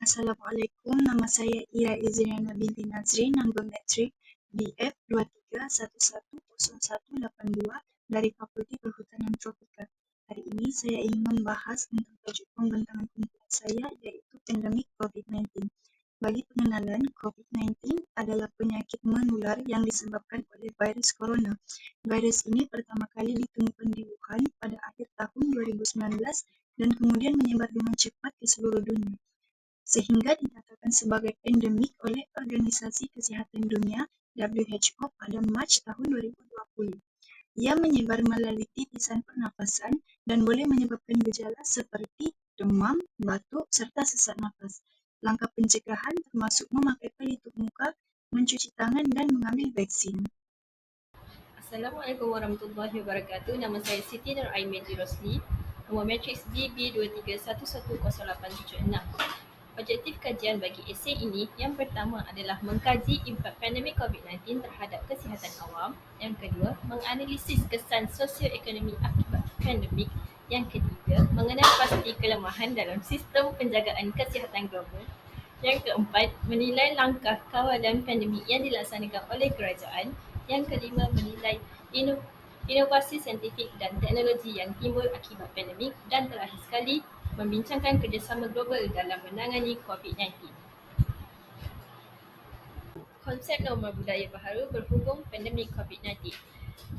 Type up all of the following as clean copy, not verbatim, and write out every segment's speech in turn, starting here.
Assalamualaikum, nama saya Ira Izriana binti Nazrin, number metrik BF23110182 dari Fakulti Perhutanan Tropika. Hari ini saya ingin membahas tentang tajuk pembentangan kumpulan saya iaitu pandemik COVID-19. Bagi pengenalan, COVID-19 adalah penyakit menular yang disebabkan oleh virus corona. Virus ini pertama kali ditemukan di Wuhan pada akhir tahun 2019 dan kemudian menyebar dengan cepat ke seluruh dunia, sehingga dinyatakan sebagai endemik oleh Organisasi Kesihatan Dunia (WHO) pada Mac tahun 2020. Ia menyebar melalui titisan pernafasan dan boleh menyebabkan gejala seperti demam, batuk serta sesak nafas. Langkah pencegahan termasuk memakai pelitup muka, mencuci tangan dan mengambil vaksin. Assalamualaikum warahmatullahi wabarakatuh. Nama saya Siti Nur Aimin Rosli. Nombor matriks BB23110876. Objektif kajian bagi esei ini yang pertama adalah mengkaji impak pandemik COVID-19 terhadap kesihatan awam. Yang kedua, menganalisis kesan sosioekonomi akibat pandemik. Yang ketiga, mengenal pasti kelemahan dalam sistem penjagaan kesihatan global. Yang keempat, menilai langkah kawalan pandemik yang dilaksanakan oleh kerajaan. Yang kelima, menilai inovasi saintifik dan teknologi yang timbul akibat pandemik. Dan terakhir sekali, membincangkan kerjasama global dalam menangani COVID-19. Konsep norma budaya baharu berhubung pandemik COVID-19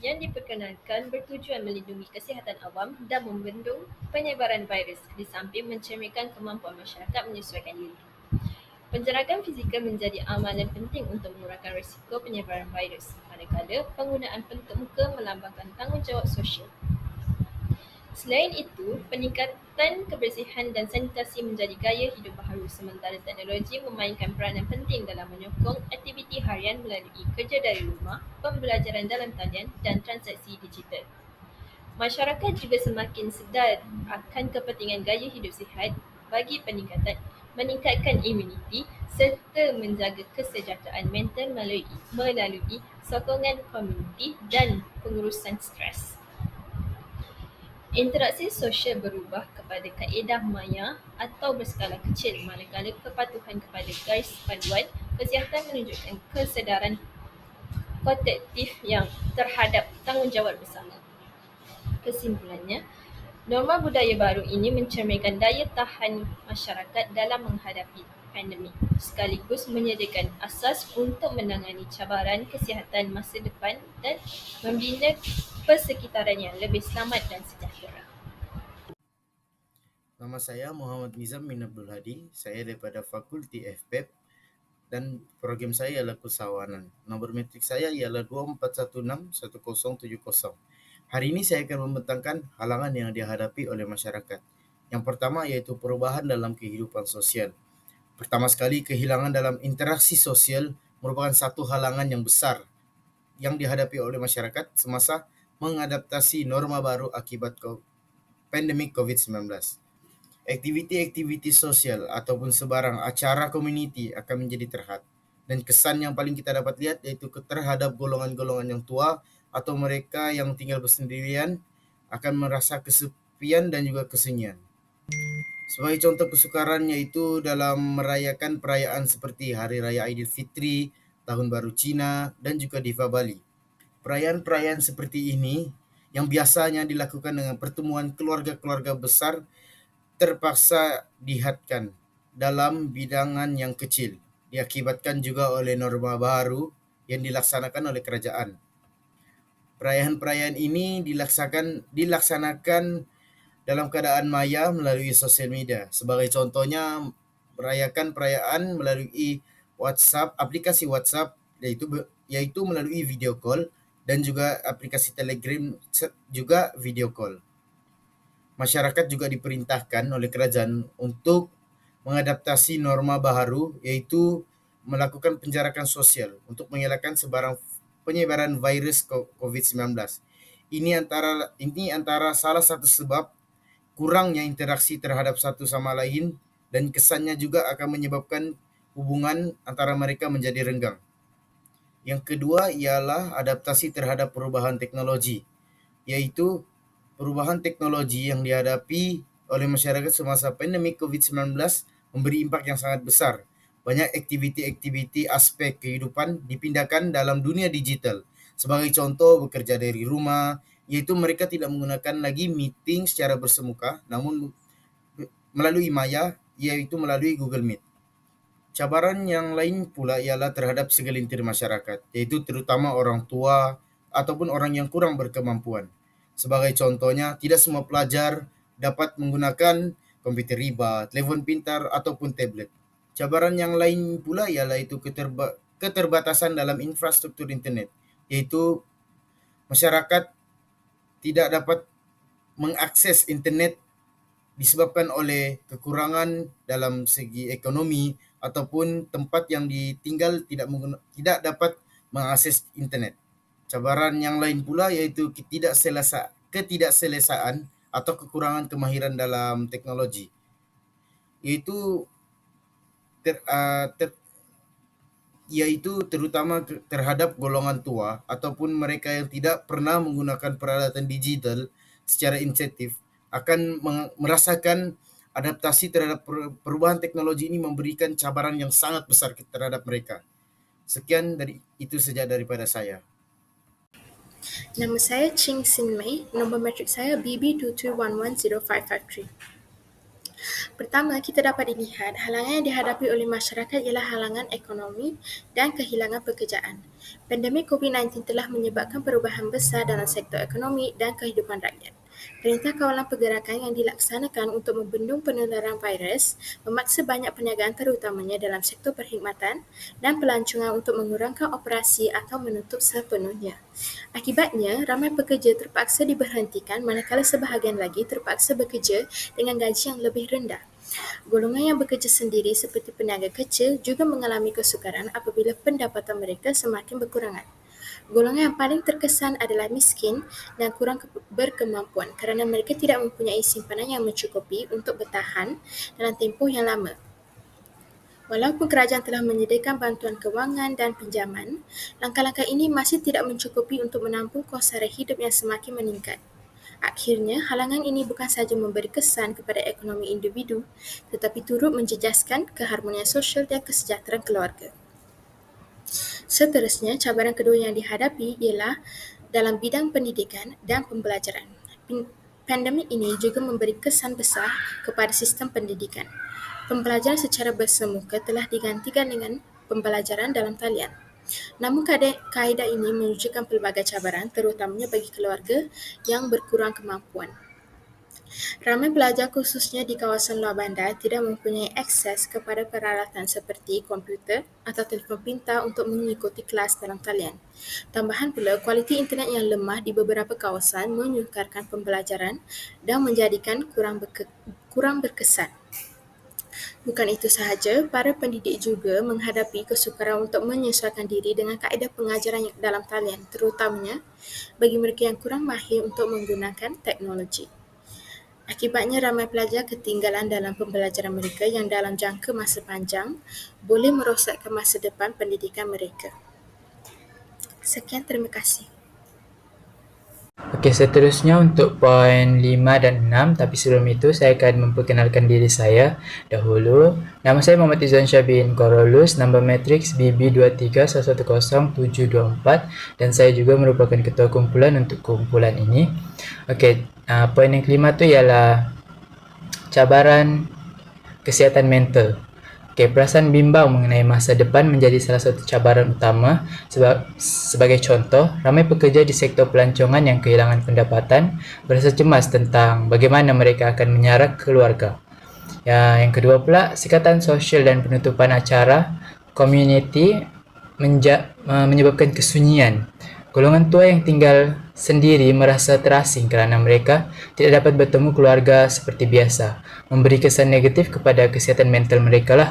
yang diperkenalkan bertujuan melindungi kesihatan awam dan membendung penyebaran virus di samping mencerminkan kemampuan masyarakat menyesuaikan diri. Penjarakan fizikal menjadi amalan penting untuk mengurangkan risiko penyebaran virus, manakala penggunaan pelitup muka melambangkan tanggungjawab sosial. Selain itu, peningkatan kebersihan dan sanitasi menjadi gaya hidup baharu, sementara teknologi memainkan peranan penting dalam menyokong aktiviti harian melalui kerja dari rumah, pembelajaran dalam talian dan transaksi digital. Masyarakat juga semakin sedar akan kepentingan gaya hidup sihat bagi meningkatkan imuniti serta menjaga kesejahteraan mental melalui sokongan komuniti dan pengurusan stres. Interaksi sosial berubah kepada kaedah maya atau berskala kecil, manakala kepatuhan kepada garis panduan kesihatan menunjukkan kesedaran kolektif yang terhadap tanggungjawab bersama. Kesimpulannya, norma budaya baru ini mencerminkan daya tahan masyarakat dalam menghadapi pandemik, sekaligus menyediakan asas untuk menangani cabaran kesihatan masa depan dan membina persekitaran yang lebih selamat dan sejahtera. Nama saya Muhammad Nizam bin Abdul Hadi. Saya daripada Fakulti FPEP dan program saya ialah Kesawanan. Nombor metrik saya ialah 24161070. Hari ini saya akan membentangkan halangan yang dihadapi oleh masyarakat. Yang pertama iaitu perubahan dalam kehidupan sosial. Pertama sekali, kehilangan dalam interaksi sosial merupakan satu halangan yang besar yang dihadapi oleh masyarakat semasa mengadaptasi norma baru akibat pandemik COVID-19. Aktiviti-aktiviti sosial ataupun sebarang acara komuniti akan menjadi terhad. Dan kesan yang paling kita dapat lihat iaitu terhadap golongan-golongan yang tua atau mereka yang tinggal bersendirian akan merasa kesepian dan juga kesunyian. Sebagai contoh kesukaran yaitu dalam merayakan perayaan seperti Hari Raya Aidilfitri, Tahun Baru Cina, dan juga Diva Bali. Perayaan-perayaan seperti ini yang biasanya dilakukan dengan pertemuan keluarga-keluarga besar terpaksa dihadkan dalam bidangan yang kecil, diakibatkan juga oleh norma baru yang dilaksanakan oleh kerajaan. Perayaan-perayaan ini dilaksanakan dalam keadaan maya melalui sosial media. Sebagai contohnya, merayakan perayaan melalui WhatsApp, aplikasi WhatsApp, yaitu melalui video call, dan juga aplikasi Telegram juga video call. Masyarakat juga diperintahkan oleh kerajaan untuk mengadaptasi norma baru, yaitu melakukan penjarakan sosial untuk mengelakkan penyebaran virus COVID-19. Ini antara salah satu sebab kurangnya interaksi terhadap satu sama lain, dan kesannya juga akan menyebabkan hubungan antara mereka menjadi renggang. Yang kedua ialah adaptasi terhadap perubahan teknologi, yaitu perubahan teknologi yang dihadapi oleh masyarakat semasa pandemik COVID-19 memberi impak yang sangat besar. Banyak aktiviti-aktiviti aspek kehidupan dipindahkan dalam dunia digital. Sebagai contoh, bekerja dari rumah, yaitu mereka tidak menggunakan lagi meeting secara bersemuka, namun melalui maya, yaitu melalui Google Meet. Cabaran yang lain pula ialah terhadap segelintir masyarakat, yaitu terutama orang tua ataupun orang yang kurang berkemampuan. Sebagai contohnya, tidak semua pelajar dapat menggunakan komputer riba, telefon pintar ataupun tablet. Cabaran yang lain pula ialah itu keterbatasan dalam infrastruktur internet, yaitu masyarakat tidak dapat mengakses internet disebabkan oleh kekurangan dalam segi ekonomi ataupun tempat yang ditinggal tidak dapat mengakses internet. Cabaran yang lain pula iaitu ketidakselesaan atau kekurangan kemahiran dalam teknologi, iaitu terutama terhadap golongan tua ataupun mereka yang tidak pernah menggunakan peralatan digital secara intensif akan merasakan adaptasi terhadap perubahan teknologi ini memberikan cabaran yang sangat besar terhadap mereka. Sekian itu saja daripada saya. Nama saya Ching Sin Mei, nombor matrik saya BB2311053. Pertama, kita dapat dilihat halangan yang dihadapi oleh masyarakat ialah halangan ekonomi dan kehilangan pekerjaan. Pandemik COVID-19 telah menyebabkan perubahan besar dalam sektor ekonomi dan kehidupan rakyat. Perintah Kawalan Pergerakan yang dilaksanakan untuk membendung penularan virus memaksa banyak perniagaan terutamanya dalam sektor perkhidmatan dan pelancongan untuk mengurangkan operasi atau menutup sepenuhnya. Akibatnya, ramai pekerja terpaksa diberhentikan manakala sebahagian lagi terpaksa bekerja dengan gaji yang lebih rendah. Golongan yang bekerja sendiri seperti peniaga kecil juga mengalami kesukaran apabila pendapatan mereka semakin berkurangan. Golongan yang paling terkesan adalah miskin dan kurang berkemampuan kerana mereka tidak mempunyai simpanan yang mencukupi untuk bertahan dalam tempoh yang lama. Walaupun kerajaan telah menyediakan bantuan kewangan dan pinjaman, langkah-langkah ini masih tidak mencukupi untuk menampung kos sara hidup yang semakin meningkat. Akhirnya, halangan ini bukan sahaja memberi kesan kepada ekonomi individu, tetapi turut menjejaskan keharmonian sosial dan kesejahteraan keluarga. Seterusnya, cabaran kedua yang dihadapi ialah dalam bidang pendidikan dan pembelajaran. Pandemik ini juga memberi kesan besar kepada sistem pendidikan. Pembelajaran secara bersemuka telah digantikan dengan pembelajaran dalam talian. Namun kaedah ini menunjukkan pelbagai cabaran terutamanya bagi keluarga yang berkurang kemampuan. Ramai pelajar khususnya di kawasan luar bandar tidak mempunyai akses kepada peralatan seperti komputer atau telefon pintar untuk mengikuti kelas dalam talian. Tambahan pula, kualiti internet yang lemah di beberapa kawasan menyukarkan pembelajaran dan menjadikan kurang berkesan. Bukan itu sahaja, para pendidik juga menghadapi kesukaran untuk menyesuaikan diri dengan kaedah pengajaran dalam talian, terutamanya bagi mereka yang kurang mahir untuk menggunakan teknologi. Akibatnya, ramai pelajar ketinggalan dalam pembelajaran mereka yang dalam jangka masa panjang boleh merosakkan masa depan pendidikan mereka. Sekian, terima kasih. Okey, seterusnya untuk poin 5 dan 6, tapi sebelum itu saya akan memperkenalkan diri saya dahulu. Nama saya Muhammad Izzuan Syah bin Korolus, nombor matriks BB2311074 dan saya juga merupakan ketua kumpulan untuk kumpulan ini. Okey, poin yang kelima tu ialah cabaran kesihatan mental. Okey, perasaan bimbang mengenai masa depan menjadi salah satu cabaran utama. Sebagai contoh, ramai pekerja di sektor pelancongan yang kehilangan pendapatan berasa cemas tentang bagaimana mereka akan menyarak keluarga. Yang kedua pula, sikatan sosial dan penutupan acara komuniti menyebabkan kesunyian. Golongan tua yang tinggal sendiri merasa terasing kerana mereka tidak dapat bertemu keluarga seperti biasa, memberi kesan negatif kepada kesihatan mental mereka lah.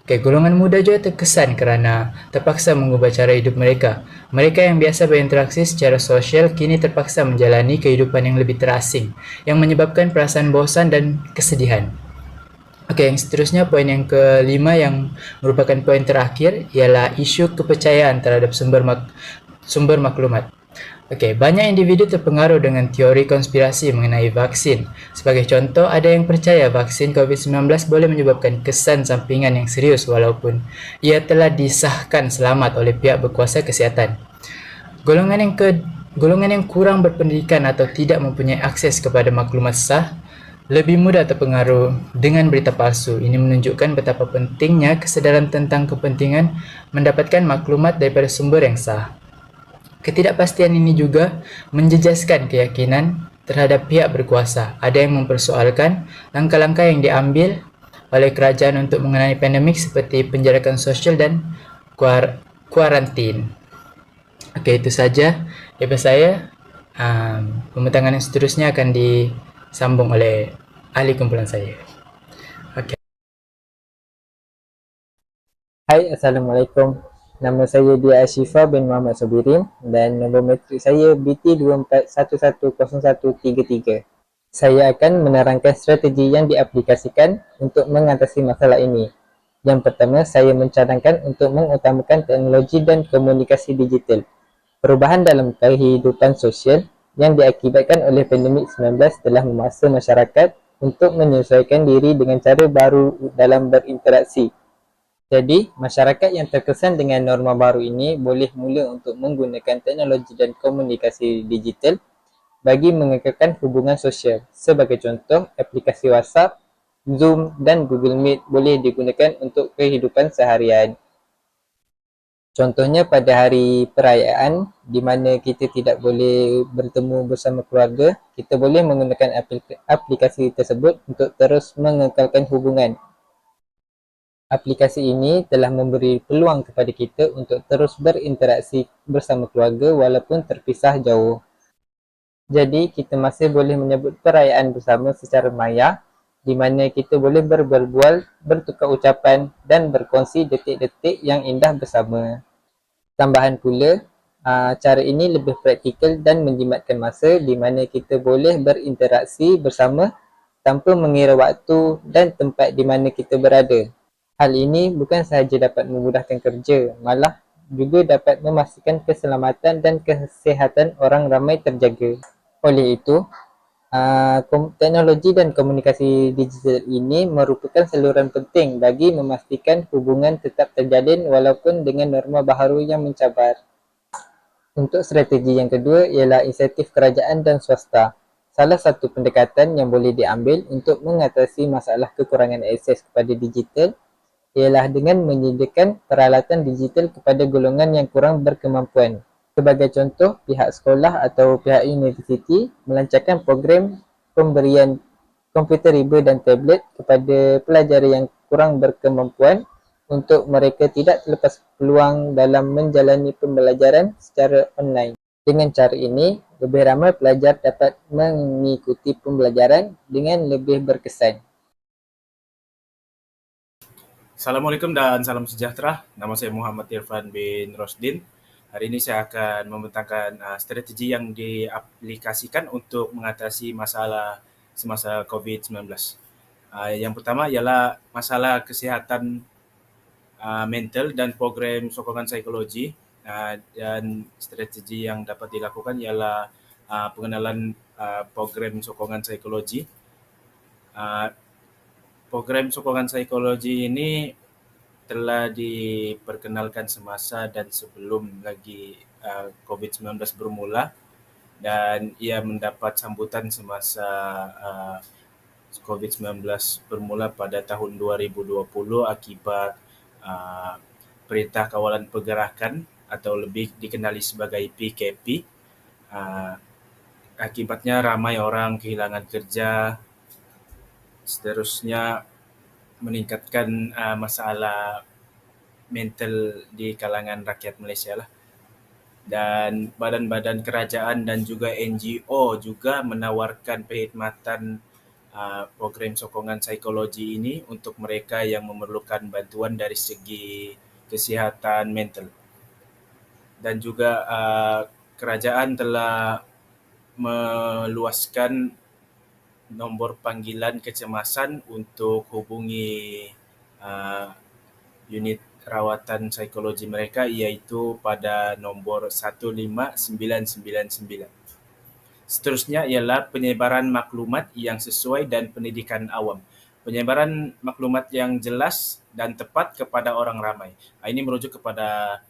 Okey, golongan muda juga terkesan kerana terpaksa mengubah cara hidup mereka. Mereka yang biasa berinteraksi secara sosial kini terpaksa menjalani kehidupan yang lebih terasing, yang menyebabkan perasaan bosan dan kesedihan. Okey, yang seterusnya poin yang kelima yang merupakan poin terakhir ialah isu kepercayaan terhadap sumber maklumat. Okey, banyak individu terpengaruh dengan teori konspirasi mengenai vaksin. Sebagai contoh, ada yang percaya vaksin COVID-19 boleh menyebabkan kesan sampingan yang serius walaupun ia telah disahkan selamat oleh pihak berkuasa kesihatan. Golongan yang golongan yang kurang berpendidikan atau tidak mempunyai akses kepada maklumat sah lebih mudah terpengaruh dengan berita palsu. Ini menunjukkan betapa pentingnya kesedaran tentang kepentingan mendapatkan maklumat daripada sumber yang sah. Ketidakpastian ini juga menjejaskan keyakinan terhadap pihak berkuasa. Ada yang mempersoalkan langkah-langkah yang diambil oleh kerajaan untuk mengenai pandemik seperti penjarakan sosial dan kuarantin. Okey, itu saja daripada saya. Pembentangan yang seterusnya akan disambung oleh ahli kumpulan saya. Okey. Hai, Assalamualaikum. Nama saya Dia Ashifa bin Muhammad Sobirin dan nombor matrik saya BT24110133. Saya akan menerangkan strategi yang diaplikasikan untuk mengatasi masalah ini. Yang pertama, saya mencadangkan untuk mengutamakan teknologi dan komunikasi digital. Perubahan dalam kehidupan sosial yang diakibatkan oleh pandemik 19 telah memaksa masyarakat untuk menyesuaikan diri dengan cara baru dalam berinteraksi. Jadi, masyarakat yang terkesan dengan norma baru ini boleh mula untuk menggunakan teknologi dan komunikasi digital bagi mengekalkan hubungan sosial. Sebagai contoh, aplikasi WhatsApp, Zoom dan Google Meet boleh digunakan untuk kehidupan seharian. Contohnya pada hari perayaan di mana kita tidak boleh bertemu bersama keluarga, kita boleh menggunakan aplikasi tersebut untuk terus mengekalkan hubungan. Aplikasi ini telah memberi peluang kepada kita untuk terus berinteraksi bersama keluarga walaupun terpisah jauh. Jadi, kita masih boleh menyambut perayaan bersama secara maya di mana kita boleh berbual, bertukar ucapan dan berkongsi detik-detik yang indah bersama. Tambahan pula, cara ini lebih praktikal dan menjimatkan masa di mana kita boleh berinteraksi bersama tanpa mengira waktu dan tempat di mana kita berada. Hal ini bukan sahaja dapat memudahkan kerja, malah juga dapat memastikan keselamatan dan kesihatan orang ramai terjaga. Oleh itu, teknologi dan komunikasi digital ini merupakan saluran penting bagi memastikan hubungan tetap terjalin walaupun dengan norma baharu yang mencabar. Untuk strategi yang kedua ialah insentif kerajaan dan swasta. Salah satu pendekatan yang boleh diambil untuk mengatasi masalah kekurangan akses kepada digital ialah dengan menyediakan peralatan digital kepada golongan yang kurang berkemampuan. Sebagai contoh, pihak sekolah atau pihak universiti melancarkan program pemberian komputer riba dan tablet kepada pelajar yang kurang berkemampuan untuk mereka tidak terlepas peluang dalam menjalani pembelajaran secara online. Dengan cara ini, lebih ramai pelajar dapat mengikuti pembelajaran dengan lebih berkesan. Assalamualaikum dan salam sejahtera. Nama saya Muhammad Irfan bin Rosdin. Hari ini saya akan membentangkan strategi yang diaplikasikan untuk mengatasi masalah semasa COVID-19. Yang pertama ialah masalah kesihatan mental dan program sokongan psikologi. Dan strategi yang dapat dilakukan ialah pengenalan program sokongan psikologi. Program sokongan psikologi ini telah diperkenalkan semasa dan sebelum lagi COVID-19 bermula dan ia mendapat sambutan semasa COVID-19 bermula pada tahun 2020 akibat Perintah Kawalan Pergerakan atau lebih dikenali sebagai PKP. Akibatnya ramai orang kehilangan kerja, seterusnya meningkatkan masalah mental di kalangan rakyat Malaysia lah. Dan badan-badan kerajaan dan juga NGO juga menawarkan perkhidmatan program sokongan psikologi ini untuk mereka yang memerlukan bantuan dari segi kesihatan mental. Dan juga kerajaan telah meluaskan nombor panggilan kecemasan untuk hubungi unit rawatan psikologi mereka, iaitu pada nombor 15999. Seterusnya ialah penyebaran maklumat yang sesuai dan pendidikan awam. Penyebaran maklumat yang jelas dan tepat kepada orang ramai. Ini merujuk kepada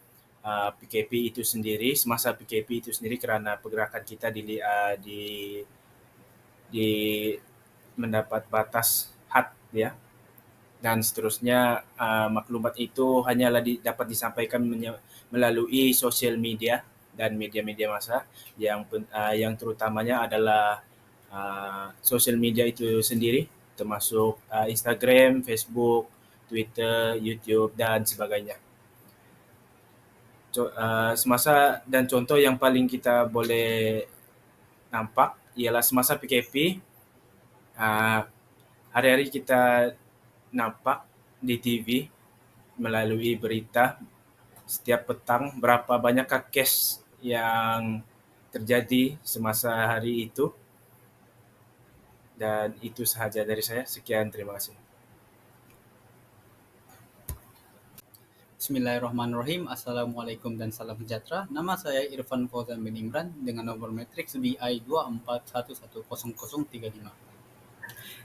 PKP itu sendiri, semasa PKP itu sendiri, kerana pergerakan kita di mendapat batas had, ya. Dan seterusnya, maklumat itu hanyalah dapat disampaikan melalui sosial media dan media-media massa yang terutamanya adalah sosial media itu sendiri, termasuk Instagram, Facebook, Twitter, YouTube dan sebagainya. Semasa dan contoh yang paling kita boleh nampak ialah semasa PKP, hari-hari kita nampak di TV melalui berita setiap petang berapa banyakkah kes yang terjadi semasa hari itu. Dan itu sahaja dari saya. Sekian, terima kasih. Bismillahirrahmanirrahim. Assalamualaikum dan salam sejahtera. Nama saya Irfan Fauzan bin Imran dengan nomor matriks BI 24110035.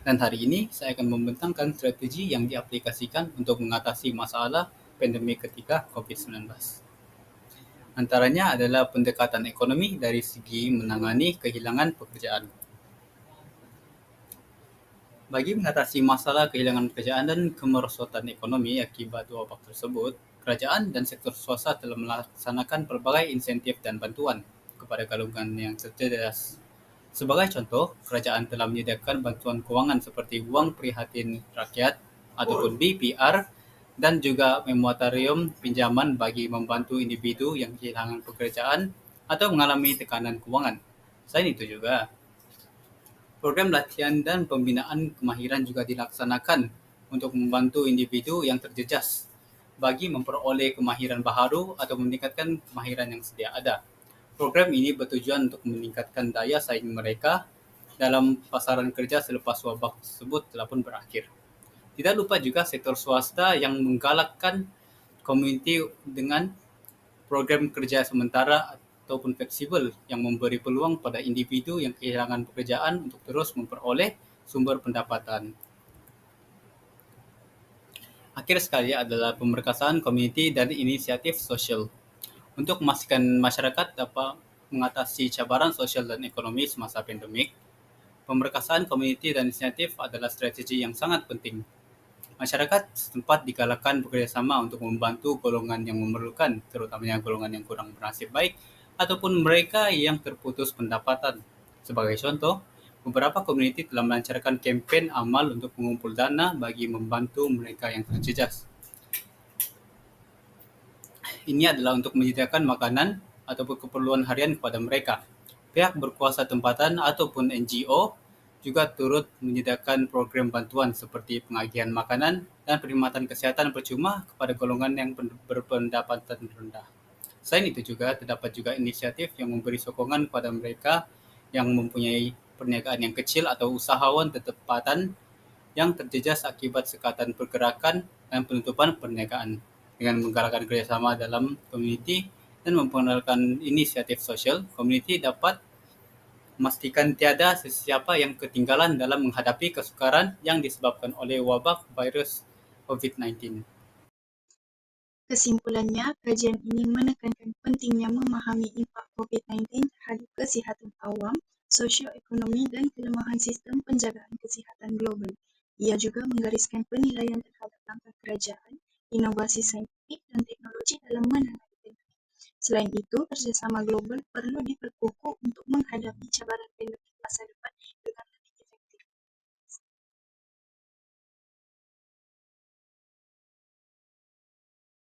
Dan hari ini saya akan membentangkan strategi yang diaplikasikan untuk mengatasi masalah pandemik ketika COVID-19. Antaranya adalah pendekatan ekonomi dari segi menangani kehilangan pekerjaan. Bagi mengatasi masalah kehilangan pekerjaan dan kemerosotan ekonomi akibat wabak tersebut, kerajaan dan sektor swasta telah melaksanakan pelbagai insentif dan bantuan kepada golongan yang terjejas. Sebagai contoh, kerajaan telah menyediakan bantuan kewangan seperti Wang Prihatin Rakyat ataupun BPR dan juga moratorium pinjaman bagi membantu individu yang kehilangan pekerjaan atau mengalami tekanan kewangan. Selain itu juga, program latihan dan pembinaan kemahiran juga dilaksanakan untuk membantu individu yang terjejas bagi memperoleh kemahiran baharu atau meningkatkan kemahiran yang sedia ada. Program ini bertujuan untuk meningkatkan daya saing mereka dalam pasaran kerja selepas wabak tersebut telah pun berakhir. Tidak lupa juga sektor swasta yang menggalakkan komuniti dengan program kerja sementara ataupun fleksibel yang memberi peluang pada individu yang kehilangan pekerjaan untuk terus memperoleh sumber pendapatan. Akhir sekali adalah pemerkasaan komuniti dan inisiatif sosial. Untuk memastikan masyarakat dapat mengatasi cabaran sosial dan ekonomi semasa pandemik, pemerkasaan komuniti dan inisiatif adalah strategi yang sangat penting. Masyarakat setempat digalakkan bekerjasama untuk membantu golongan yang memerlukan, terutamanya golongan yang kurang bernasib baik ataupun mereka yang terputus pendapatan. Sebagai contoh, beberapa komuniti telah melancarkan kempen amal untuk mengumpul dana bagi membantu mereka yang terjejas. Ini adalah untuk menyediakan makanan ataupun keperluan harian kepada mereka. Pihak berkuasa tempatan ataupun NGO juga turut menyediakan program bantuan seperti pengagihan makanan dan perkhidmatan kesihatan percuma kepada golongan yang berpendapatan rendah. Selain itu juga, terdapat juga inisiatif yang memberi sokongan kepada mereka yang mempunyai perniagaan yang kecil atau usahawan tempatan yang terjejas akibat sekatan pergerakan dan penutupan perniagaan. Dengan menggalakkan kerjasama dalam komuniti dan memperkenalkan inisiatif sosial, komuniti dapat memastikan tiada sesiapa yang ketinggalan dalam menghadapi kesukaran yang disebabkan oleh wabak virus COVID-19. Kesimpulannya, kajian ini menekankan pentingnya memahami impak COVID-19 terhadap kesihatan awam, sosioekonomi dan kelemahan sistem penjagaan kesihatan global. Ia juga menggariskan penilaian terhadap langkah kerajaan, inovasi saintifik dan teknologi dalam menangani pandemik. Selain itu, kerjasama global perlu diperkukuh untuk menghadapi cabaran pandemik masa depan